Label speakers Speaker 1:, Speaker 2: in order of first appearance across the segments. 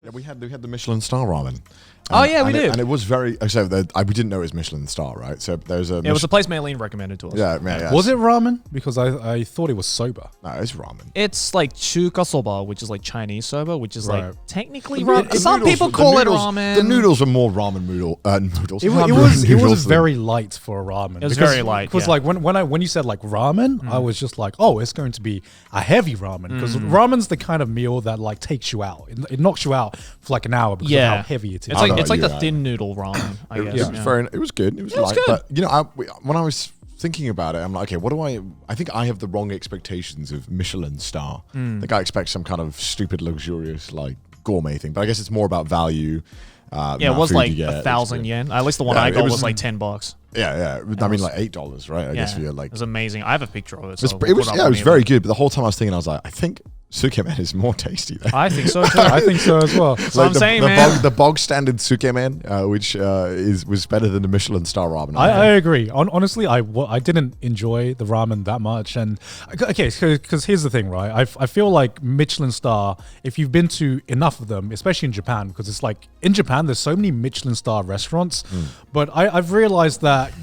Speaker 1: Yeah, we had the Michelin star ramen.
Speaker 2: Oh yeah, we did.
Speaker 1: And it was very. So we didn't know it was Michelin star, right? So there's a.
Speaker 2: It was a place Maylene recommended to us.
Speaker 1: Yeah.
Speaker 3: Was it ramen? Because I thought it was soba.
Speaker 1: No, it's ramen.
Speaker 2: It's like chuka soba, which is like Chinese soba, which is like technically
Speaker 1: The
Speaker 2: ramen. Some
Speaker 1: noodles-
Speaker 2: people
Speaker 1: the
Speaker 2: call
Speaker 1: noodles-
Speaker 2: it ramen.
Speaker 1: The noodles are more ramen noodles.
Speaker 3: It was very light for a ramen.
Speaker 2: It was very light,
Speaker 3: Because
Speaker 2: yeah.
Speaker 3: like when you said like ramen, I was just like, oh, it's going to be a heavy ramen because ramen's the kind of meal that like takes you out. It knocks you out for like an hour because of how heavy it is.
Speaker 2: It's like the thin noodle ramen. I guess.
Speaker 1: It was good. It was light,
Speaker 2: good.
Speaker 1: but you know, when I was thinking about it, I'm like, okay, what do I think I have the wrong expectations of Michelin star. I think I expect some kind of stupid, luxurious, like gourmet thing, but I guess it's more about value.
Speaker 2: It was like 1,000 yen. At least the one I got was like $10.
Speaker 1: Yeah. I mean, like $8, right? I guess for you, like,
Speaker 2: it was amazing. I have a picture of it.
Speaker 1: It was very good. But the whole time I was thinking, I was like, I think sukemen is more tasty.
Speaker 2: I think so too.
Speaker 3: I think so as well.
Speaker 2: That's what I'm saying, man.
Speaker 1: The bog standard sukemen, which was better than the Michelin star ramen.
Speaker 3: I agree. Honestly, I didn't enjoy the ramen that much. And okay, because here's the thing, right? I feel like Michelin star, if you've been to enough of them, especially in Japan, because it's like in Japan, there's so many Michelin star restaurants. But I've realized that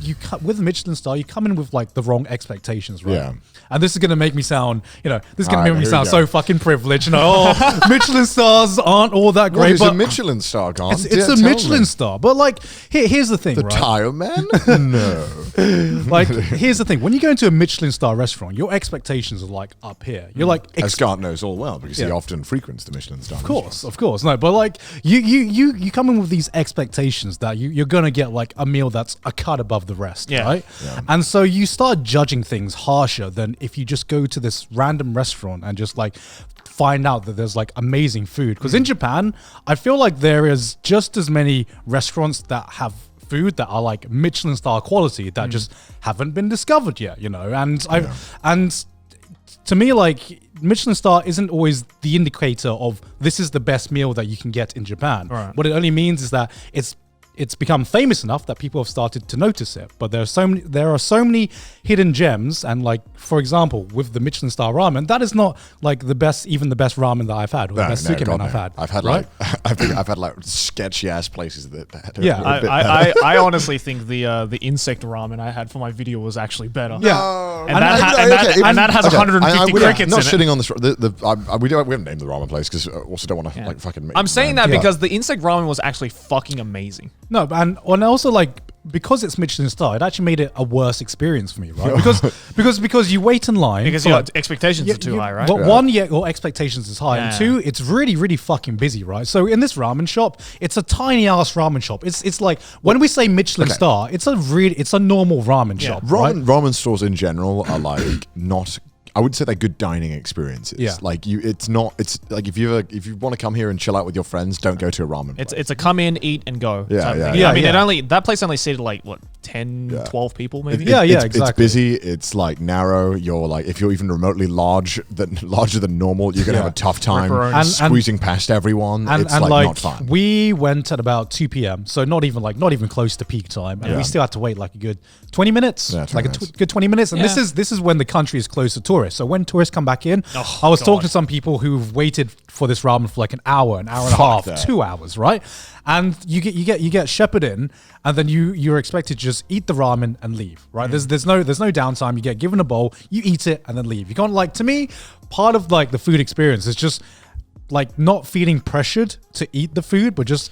Speaker 3: with Michelin star, you come in with like the wrong expectations, right?
Speaker 1: Yeah.
Speaker 3: And this is going to make me sound, make me sound so fucking privileged. Michelin stars aren't all that great.
Speaker 1: It's a Michelin star, Gone.
Speaker 3: It's a Michelin star. But like, here's the thing,
Speaker 1: the
Speaker 3: right?
Speaker 1: tile man? No.
Speaker 3: Like, here's the thing. When you go into a Michelin star restaurant, your expectations are like up here. You're like...
Speaker 1: As Scott knows all well, because he often frequents the Michelin star.
Speaker 3: Of course. No, but like, you come in with these expectations that you're going to get like a meal that's a cut above the rest, right? Yeah. And so you start judging things harsher than if you just go to this random restaurant and just like find out that there's like amazing food. Because in Japan, I feel like there is just as many restaurants that have food that are like Michelin star quality that just haven't been discovered yet, and to me, like, Michelin star isn't always the indicator of this is the best meal that you can get in Japan. Right. What it only means is that it's become famous enough that people have started to notice it. But there are so many hidden gems, and like, for example, with the Michelin star ramen, that is not like the best ramen that I've had, or the best sukemen I've had.
Speaker 1: I've had
Speaker 3: right?
Speaker 1: I've had like sketchy ass places that.
Speaker 2: I honestly think the insect ramen I had for my video was actually better.
Speaker 3: Yeah,
Speaker 2: and that has 150 crickets in it.
Speaker 1: Not shitting on this. We haven't named the ramen place because also don't want to like fucking.
Speaker 2: I'm saying that because the insect ramen was actually fucking amazing.
Speaker 3: No, and also like, because it's Michelin star, it actually made it a worse experience for me, right? Because you wait in line
Speaker 2: because your expectations are too high, right?
Speaker 3: Well, one, your expectations is high, and two, it's really, really fucking busy, right? So in this ramen shop, it's a tiny ass ramen shop. It's like, when we say Michelin star, it's a normal ramen shop.
Speaker 1: Ramen stores in general are like not. I would say they're good dining experiences. Yeah. Like it's like if you want to come here and chill out with your friends, don't go to a ramen place.
Speaker 2: It's a come in, eat, and go.
Speaker 1: Yeah.
Speaker 2: I mean, that place only seated like what 10, 12 people maybe.
Speaker 3: Exactly.
Speaker 1: It's busy. It's like narrow. You're like, if you're even remotely larger than normal, you're gonna have a tough time squeezing past everyone. It's like not fun.
Speaker 3: We went at about 2 p.m., so not even close to peak time, and we still had to wait like a good 20 minutes, good 20 minutes. And this is when the country is closed to tourists. So when tourists come back in, I was talking to some people who've waited for this ramen for like an hour and a half, 2 hours, right? And you get shepherded in, and then you're expected to just eat the ramen and leave, right? There's no downtime. You get given a bowl, you eat it, and then leave. You can't, like, to me, part of like the food experience is just like not feeling pressured to eat the food, but just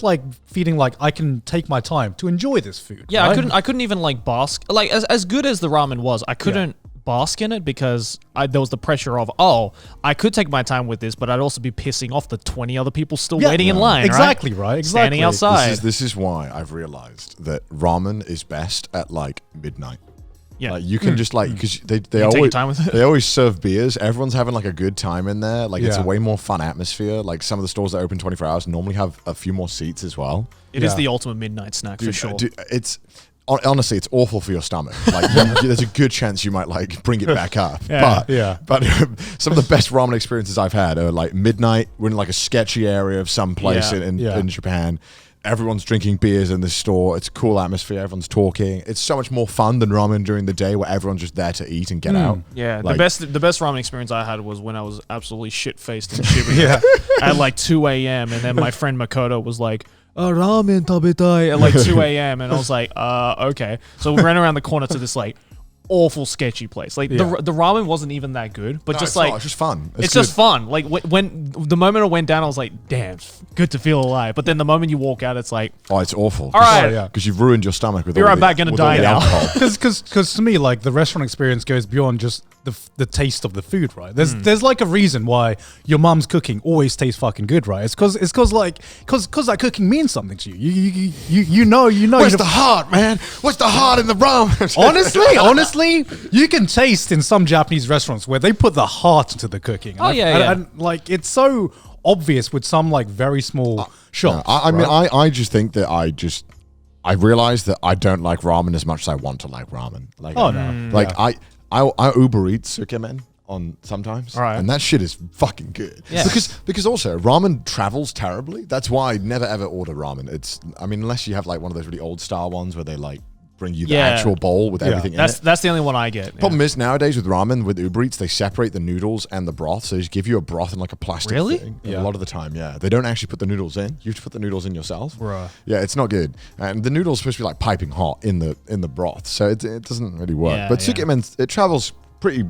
Speaker 3: like feeling like I can take my time to enjoy this food.
Speaker 2: Yeah,
Speaker 3: right?
Speaker 2: I couldn't even like bask, like as good as the ramen was, I couldn't bask in it because there was the pressure of, I could take my time with this, but I'd also be pissing off the 20 other people still waiting in line.
Speaker 3: Exactly.
Speaker 2: Standing outside.
Speaker 1: This is why I've realized that ramen is best at like midnight.
Speaker 2: Yeah,
Speaker 1: like you can just like, because they always serve beers. Everyone's having like a good time in there. Like it's a way more fun atmosphere. Like some of the stores that open 24 hours normally have a few more seats as well.
Speaker 2: It is the ultimate midnight snack for sure.
Speaker 1: Honestly, it's awful for your stomach. Like, there's a good chance you might like bring it back up. But some of the best ramen experiences I've had are like midnight. We're in like a sketchy area of some place in Japan. everyone's drinking beers in the store. It's a cool atmosphere. Everyone's talking. It's so much more fun than ramen during the day where everyone's just there to eat and get out.
Speaker 2: Yeah,
Speaker 1: Like-
Speaker 2: the best ramen experience I had was when I was absolutely shit faced and shivering at like 2 a.m. and then my friend Makoto was like, ramen tabetai at like 2 a.m. and I was like, okay. So we ran around the corner to this like awful sketchy place. Like the ramen wasn't even that good, but
Speaker 1: No,
Speaker 2: just
Speaker 1: it's
Speaker 2: like
Speaker 1: not. It's just fun.
Speaker 2: it's just fun. Like when the moment it went down, I was like, damn, it's good to feel alive. But then the moment you walk out, it's like,
Speaker 1: Oh, it's awful.
Speaker 2: all right,
Speaker 1: Because you've ruined your stomach with
Speaker 2: Be
Speaker 1: all
Speaker 2: right
Speaker 1: the,
Speaker 2: back, gonna
Speaker 1: with all
Speaker 2: die
Speaker 1: the
Speaker 2: now.
Speaker 1: alcohol.
Speaker 3: Because to me, like the restaurant experience goes beyond just the taste of the food, right? There's like a reason why your mom's cooking always tastes fucking good, right? It's because that cooking means something to you. You know.
Speaker 1: Where's the heart, man? What's the heart in the ramen?
Speaker 3: Honestly, you can taste in some Japanese restaurants where they put the heart into the cooking.
Speaker 2: Oh, yeah.
Speaker 3: And like it's so obvious with some like very small shops.
Speaker 1: I mean, I just think that I realize that I don't like ramen as much as I want to like ramen. Like, I Uber Eats sukemen on sometimes,
Speaker 2: Right.
Speaker 1: and that shit is fucking good.
Speaker 2: Yeah.
Speaker 1: Because also ramen travels terribly. That's why I never ever order ramen. Unless you have like one of those really old style ones where they like bring you the actual bowl with everything in it.
Speaker 2: That's the only one I get. Yeah.
Speaker 1: Problem is nowadays with ramen, with Uber Eats, they separate the noodles and the broth. So they just give you a broth in like a plastic
Speaker 2: Really?
Speaker 1: thing.
Speaker 3: Yeah.
Speaker 1: A lot of the time, yeah. They don't actually put the noodles in. You have to put the noodles in yourself.
Speaker 2: Right.
Speaker 1: Yeah, it's not good. And the noodle's supposed to be like piping hot in the broth. So it doesn't really work.
Speaker 2: Yeah,
Speaker 1: but
Speaker 2: yeah.
Speaker 1: sukemen, it travels pretty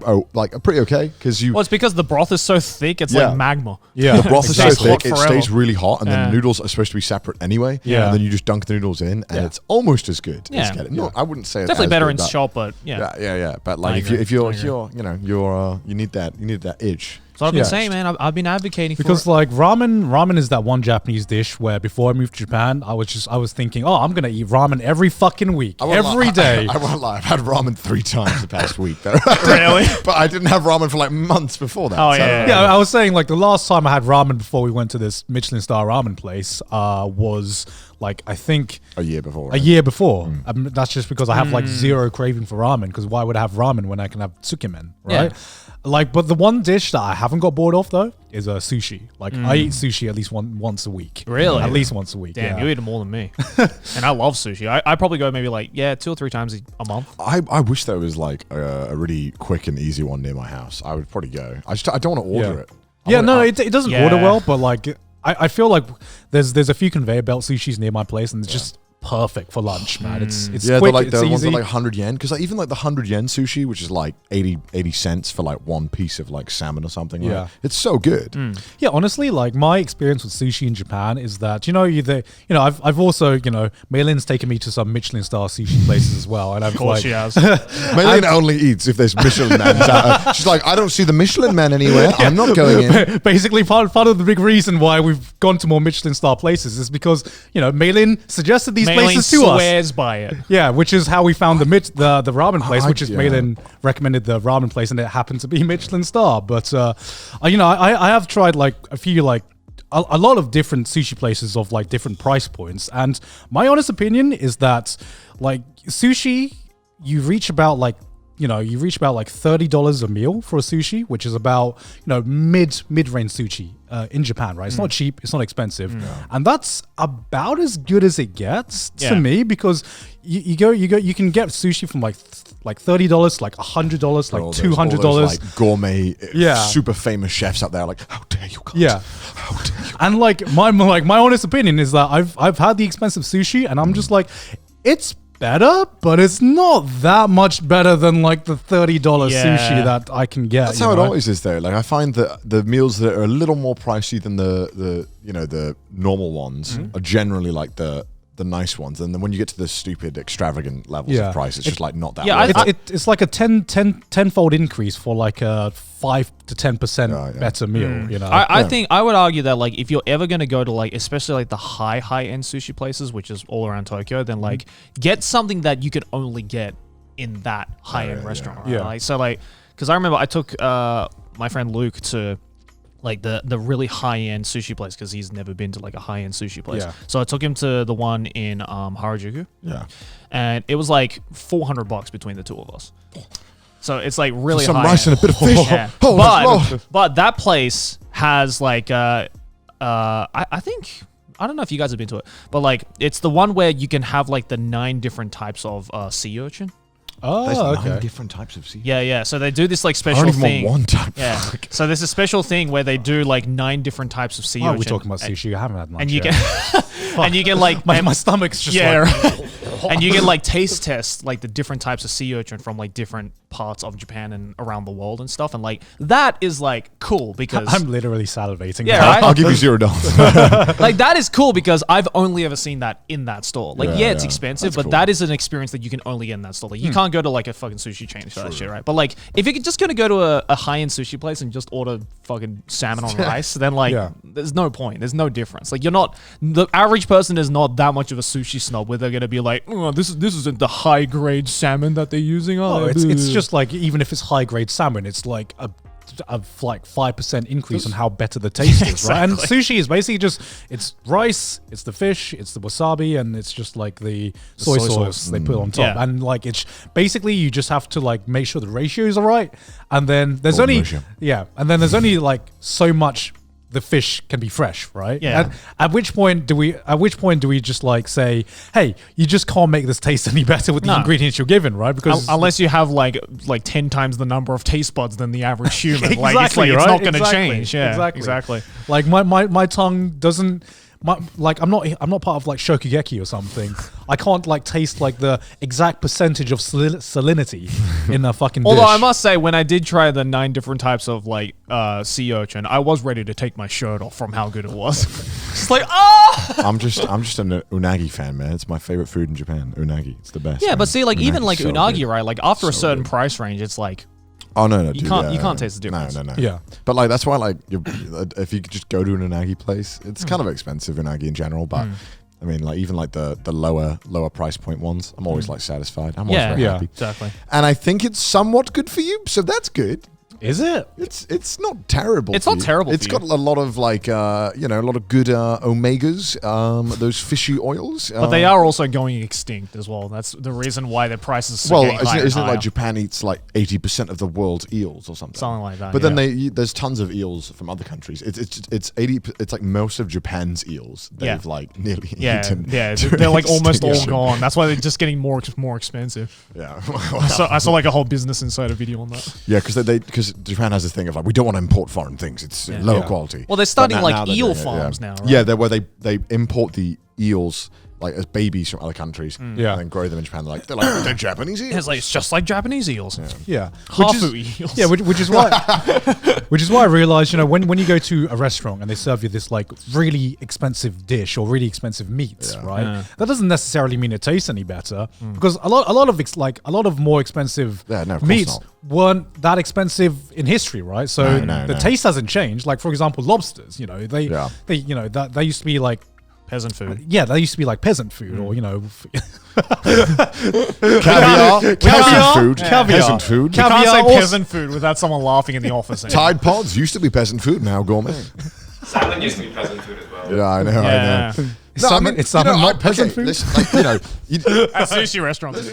Speaker 1: okay because you...
Speaker 2: Well, it's because the broth is so thick, it's
Speaker 1: Yeah.
Speaker 2: like magma.
Speaker 3: Yeah.
Speaker 1: The broth is so
Speaker 2: Exactly.
Speaker 1: thick, it
Speaker 2: Hot forever.
Speaker 1: stays really hot, and then
Speaker 2: Yeah.
Speaker 1: the noodles are supposed to be separate anyway.
Speaker 3: Yeah.
Speaker 1: And then you just dunk the noodles in, and it's almost as good.
Speaker 2: Yeah.
Speaker 1: As get it. No, I wouldn't say it's
Speaker 2: Definitely
Speaker 1: as
Speaker 2: better
Speaker 1: good,
Speaker 2: in
Speaker 1: but-
Speaker 2: shop, but yeah.
Speaker 1: Yeah. But like,
Speaker 2: I agree.
Speaker 1: if you're,
Speaker 2: I agree.
Speaker 1: you need that itch.
Speaker 2: So I've been
Speaker 3: Yeah.
Speaker 2: saying, man, I've been advocating
Speaker 3: Because
Speaker 2: for it.
Speaker 3: like ramen is that one Japanese dish where before I moved to Japan, I was thinking, oh, I'm gonna eat ramen every fucking week, every day.
Speaker 1: I won't lie. I've had ramen 3 times the past week. Though.
Speaker 2: Really?
Speaker 1: But I didn't have ramen for like months before that.
Speaker 2: Oh,
Speaker 1: so-
Speaker 2: yeah.
Speaker 3: Yeah, I was saying like the last time I had ramen before we went to this Michelin star ramen place was like I think
Speaker 1: A year before.
Speaker 3: a year before. That's just because I have like zero craving for ramen. Because why would I have ramen when I can have tsukemen, right? Like, but the one dish that I haven't got bored of though is sushi. Like I eat sushi at least once a week.
Speaker 2: Really?
Speaker 3: At least once a week.
Speaker 2: Damn,
Speaker 3: yeah.
Speaker 2: you eat more than me. And I love sushi. I probably go maybe like, 2 or 3 times a month.
Speaker 1: I wish there was like a really quick and easy one near my house. I would probably go. I don't want to order it.
Speaker 3: It doesn't
Speaker 2: Yeah.
Speaker 3: order well, but like I feel like there's a few conveyor belt sushis near my place, and it's just perfect for lunch, man. It's
Speaker 1: Yeah,
Speaker 3: quick,
Speaker 1: they're like
Speaker 3: it's
Speaker 1: the ones that
Speaker 3: easy.
Speaker 1: are like 100 yen. Because like, even like the 100 yen sushi, which is like 80 cents for like one piece of like salmon or something.
Speaker 3: Yeah.
Speaker 1: Right? It's so good.
Speaker 3: Yeah, honestly, like my experience with sushi in Japan is that I've also Maylin's taken me to some Michelin star sushi places as well, and I've
Speaker 2: Of course
Speaker 3: like,
Speaker 2: she has.
Speaker 1: Maylene only eats if there's Michelin man. She's like, I don't see the Michelin man anywhere. I'm not going in.
Speaker 3: Basically, part of the big reason why we've gone to more Michelin star places is because Maylin suggested these
Speaker 2: Maylene
Speaker 3: places to us.
Speaker 2: swears by it.
Speaker 3: Yeah, which is how we found the ramen place, which is
Speaker 1: yeah.
Speaker 3: Maylin recommended the ramen place, and it happened to be Michelin star. But I have tried like a few like a lot of different sushi places of like different price points, and my honest opinion is that like sushi, you reach about like $30 a meal for a sushi, which is about mid-range sushi in Japan, right? It's not cheap, it's not expensive, and that's about as good as it gets to me, because you can get sushi from like $30 to like $100, like
Speaker 1: All those
Speaker 3: $200.
Speaker 1: like gourmet,
Speaker 3: Yeah.
Speaker 1: super famous chefs out there. Like, how dare you guys?
Speaker 3: Yeah.
Speaker 1: How dare you?
Speaker 3: And like my honest opinion is that I've had the expensive sushi, and I'm just like, it's better, but it's not that much better than like the $30 sushi that I can get.
Speaker 1: That's how it always is, though. Like, I find that the meals that are a little more pricey than the normal ones are generally like the nice ones, and then when you get to the stupid extravagant levels of price, it's just like not that.
Speaker 2: Yeah,
Speaker 1: worth it.
Speaker 3: It's like a tenfold increase for like a 5 to 10% better meal.
Speaker 2: I think I would argue that like if you're ever going to go to like especially like the high end sushi places, which is all around Tokyo, then like get something that you can only get in that high end restaurant. Right?
Speaker 3: Yeah.
Speaker 2: Like, so like because I remember I took my friend Luke to like the really high end sushi place because he's never been to like a high end sushi place.
Speaker 3: Yeah.
Speaker 2: So I took him to the one in Harajuku.
Speaker 1: Yeah.
Speaker 2: And it was like $400 between the two of us. So it's like really
Speaker 1: Some
Speaker 2: high
Speaker 1: rice
Speaker 2: end.
Speaker 1: and a bit of fish.
Speaker 2: Yeah.
Speaker 1: Oh,
Speaker 2: But that place has like I think I don't know if you guys have been to it, but like it's the one where you can have like the 9 different types of sea urchin.
Speaker 3: Oh,
Speaker 1: There's
Speaker 3: okay.
Speaker 1: 9 different types of sea.
Speaker 2: Yeah. So they do this like
Speaker 1: I
Speaker 2: special
Speaker 1: don't even
Speaker 2: thing.
Speaker 1: want one type.
Speaker 2: Yeah. So there's a special thing where they do like 9 different types of sea
Speaker 3: Oh,
Speaker 2: urchin.
Speaker 3: we're talking about sushi. I haven't had lunch
Speaker 2: And you
Speaker 3: yet.
Speaker 2: get, and you get like
Speaker 3: my stomach's just
Speaker 2: yeah,
Speaker 3: like.
Speaker 2: right. And you get like taste tests, like the different types of sea urchin from like different parts of Japan and around the world and stuff. And like that is like cool because
Speaker 3: I'm literally salivating.
Speaker 2: Yeah,
Speaker 3: now.
Speaker 2: right?
Speaker 1: I'll give you $0.
Speaker 2: like that is cool because I've only ever seen that in that store. Like
Speaker 1: Yeah,
Speaker 2: it's
Speaker 1: yeah.
Speaker 2: expensive,
Speaker 1: That's
Speaker 2: but
Speaker 1: cool.
Speaker 2: that is an experience that you can only get in that store. Like you can't go to like a fucking sushi chain for that shit, right? But like if you're just gonna go to a high-end sushi place and just order fucking salmon on rice, then like
Speaker 3: Yeah.
Speaker 2: there's no point. There's no difference. Like the average person is not that much of a sushi snob where they're gonna be like, oh, this isn't the high grade salmon that they're using.
Speaker 3: Oh, it's just like even if it's high grade salmon, it's like a like 5% increase on how better the taste is, right? And sushi is basically just it's rice, it's the fish, it's the wasabi, and it's just like the soy sauce they put on top.
Speaker 2: Yeah.
Speaker 3: And like it's basically you just have to like make sure the ratios are right, and then there's
Speaker 1: Golden
Speaker 3: only
Speaker 1: ratio.
Speaker 3: and then there's only like so much the fish can be fresh, right?
Speaker 2: Yeah.
Speaker 3: At which point do we just like say, hey, you just can't make this taste any better with the ingredients you're given, right? Because
Speaker 2: unless you have like 10 times the number of taste buds than the average human, like it's
Speaker 3: Exactly,
Speaker 2: it's
Speaker 3: right?
Speaker 2: not going to
Speaker 3: Exactly,
Speaker 2: change. Yeah, exactly.
Speaker 3: Like my tongue doesn't. Like I'm not part of like Shokugeki or something. I can't like taste like the exact percentage of salinity in a fucking dish.
Speaker 2: Although I must say, when I did try the 9 different types of like sea urchin, I was ready to take my shirt off from how good it was. It's like,
Speaker 1: I'm just an unagi fan, man. It's my favorite food in Japan. Unagi, it's the best.
Speaker 2: yeah,
Speaker 1: man.
Speaker 2: but see, like even
Speaker 1: Unagi's
Speaker 2: like
Speaker 1: so
Speaker 2: unagi,
Speaker 1: good.
Speaker 2: right? Like after a
Speaker 1: So
Speaker 2: certain
Speaker 1: good.
Speaker 2: price range, it's like
Speaker 1: Oh no,
Speaker 2: you can't taste the difference.
Speaker 1: No.
Speaker 3: Yeah.
Speaker 1: But like that's why like if you could just go to an unagi place, it's kind of expensive unagi in general, but I mean like even like the lower price point ones, I'm always like satisfied. I'm always very happy.
Speaker 2: Exactly.
Speaker 1: And I think it's somewhat good for you, so that's good.
Speaker 3: Is it?
Speaker 1: It's not terrible.
Speaker 2: It's
Speaker 1: for
Speaker 2: not
Speaker 1: you.
Speaker 2: terrible
Speaker 1: It's
Speaker 2: for
Speaker 1: got
Speaker 2: you.
Speaker 1: a lot of like a lot of good omegas, those fishy oils.
Speaker 2: But they are also going extinct as well. That's the reason why their prices are
Speaker 1: Well,
Speaker 2: getting higher
Speaker 1: isn't
Speaker 2: and
Speaker 1: it like
Speaker 2: higher.
Speaker 1: Japan eats like 80% of the world's eels or something?
Speaker 2: Something like that.
Speaker 1: But
Speaker 2: yeah.
Speaker 1: then there's tons of eels from other countries. It's 80. It's like most of Japan's eels. They've
Speaker 2: Yeah.
Speaker 1: like nearly
Speaker 2: yeah,
Speaker 1: eaten.
Speaker 2: yeah,
Speaker 1: to
Speaker 2: they're like almost all
Speaker 1: extinction.
Speaker 2: gone. That's why they're just getting more expensive.
Speaker 1: Yeah,
Speaker 2: I saw like a whole Business Insider video on that.
Speaker 1: yeah, because Japan has this thing of like we don't want to import foreign things. It's lower
Speaker 3: Yeah.
Speaker 1: quality.
Speaker 2: Well, they're
Speaker 1: But
Speaker 2: starting
Speaker 1: now
Speaker 2: like
Speaker 1: they're
Speaker 2: eel
Speaker 1: doing it,
Speaker 2: farms now, right?
Speaker 1: Yeah, where they import the eels like as babies from other countries.
Speaker 3: Yeah.
Speaker 1: and then grow them in Japan. They're Japanese eels.
Speaker 2: It's just like Japanese eels.
Speaker 3: Yeah.
Speaker 2: Hafu eels.
Speaker 3: Yeah, which is why which is why I realized, when you go to a restaurant and they serve you this like really expensive dish or really expensive meats, right?
Speaker 2: Yeah.
Speaker 3: That doesn't necessarily mean it tastes any better because a lot of more expensive
Speaker 1: Yeah, no, of course
Speaker 3: meats
Speaker 1: not.
Speaker 3: weren't that expensive in hind, right? So
Speaker 1: No,
Speaker 3: the
Speaker 1: no.
Speaker 3: taste hasn't changed. Like for example, lobsters, they they used to be like
Speaker 2: Peasant food.
Speaker 3: they used to be like peasant food or
Speaker 1: Caviar, peasant food,
Speaker 3: Caviar.
Speaker 1: peasant food.
Speaker 2: You can't
Speaker 3: Caviar
Speaker 2: say
Speaker 3: also-
Speaker 2: peasant food without someone laughing in the office. anymore.
Speaker 1: Tide Pods used to be peasant food, now gourmet.
Speaker 4: Salmon used to be peasant food as well.
Speaker 1: Yeah, I know.
Speaker 2: Yeah.
Speaker 3: Is salmon not peasant food?
Speaker 1: Listen, like,
Speaker 2: At sushi restaurants.